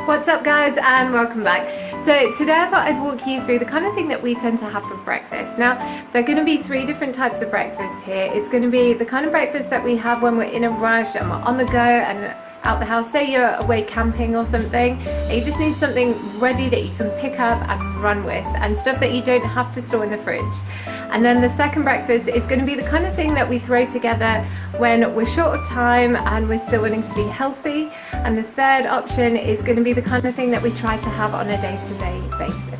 What's up guys, and welcome back. So today I thought I'd walk you through the kind of thing that we tend to have for breakfast. Now there are going to be three different types of breakfast here. It's going to be the kind of breakfast that we have when we're in a rush and we're on the go and out the house. Say you're away camping or something and you just need something ready that you can pick up and run with, and stuff that you don't have to store in the fridge. And then the second breakfast is going to be the kind of thing that we throw together when we're short of time and we're still wanting to be healthy. And the third option is going to be the kind of thing that we try to have on a day-to-day basis.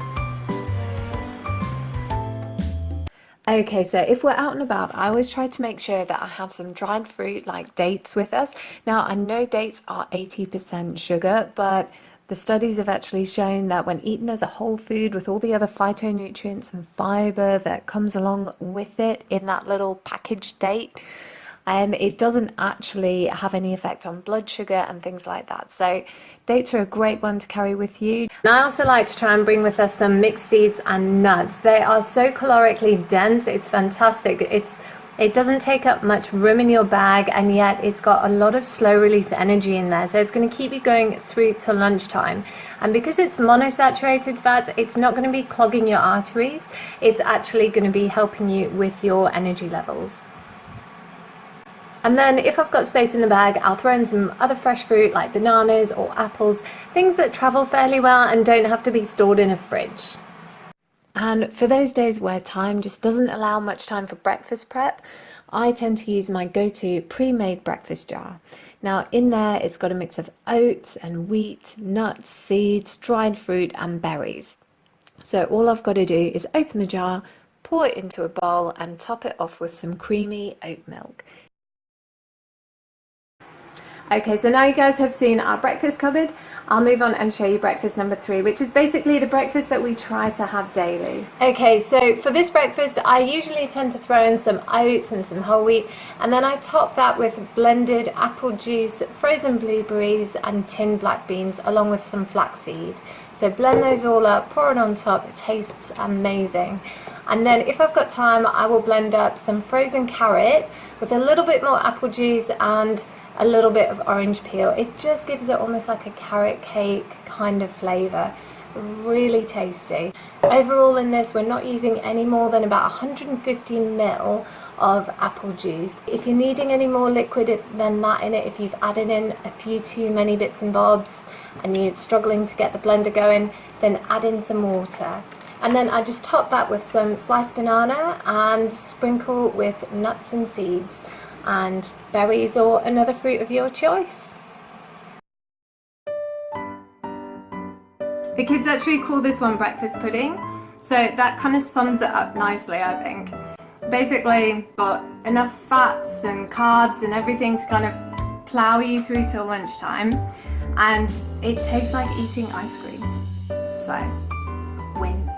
Okay, so if we're out and about, I always try to make sure that I have some dried fruit like dates with us. Now, I know dates are 80% sugar, but the studies have actually shown that when eaten as a whole food with all the other phytonutrients and fiber that comes along with it in that little packaged date, it doesn't actually have any effect on blood sugar and things like that. So dates are a great one to carry with you. And I also like to try and bring with us some mixed seeds and nuts. They are so calorically dense, it's fantastic. It doesn't take up much room in your bag, and yet it's got a lot of slow release energy in there, so it's going to keep you going through to lunchtime. And because it's monosaturated fats, it's not going to be clogging your arteries. It's actually going to be helping you with your energy levels. And then if I've got space in the bag, I'll throw in some other fresh fruit like bananas or apples, things that travel fairly well and don't have to be stored in a fridge. And for those days where time just doesn't allow much time for breakfast prep, I tend to use my go-to pre-made breakfast jar. Now in there it's got a mix of oats and wheat, nuts, seeds, dried fruit and berries. So all I've got to do is open the jar, pour it into a bowl and top it off with some creamy oat milk. Okay, so now you guys have seen our breakfast cupboard. I'll move on and show you breakfast number 3, which is basically the breakfast that we try to have daily. Okay, so for this breakfast, I usually tend to throw in some oats and some whole wheat, and then I top that with blended apple juice, frozen blueberries, and tinned black beans, along with some flaxseed. So blend those all up, pour it on top, it tastes amazing. And then if I've got time, I will blend up some frozen carrot with a little bit more apple juice and a little bit of orange peel. It just gives it almost like a carrot cake kind of flavour. Really tasty. Overall in this, we're not using any more than about 150 ml of apple juice. If you're needing any more liquid than that in it, if you've added in a few too many bits and bobs and you're struggling to get the blender going, then add in some water. And then I just top that with some sliced banana and sprinkle with nuts and seeds and berries or another fruit of your choice. The kids actually call this one breakfast pudding, so that kind of sums it up nicely, I think. Basically got enough fats and carbs and everything to kind of plow you through till lunchtime, and it tastes like eating ice cream, so win.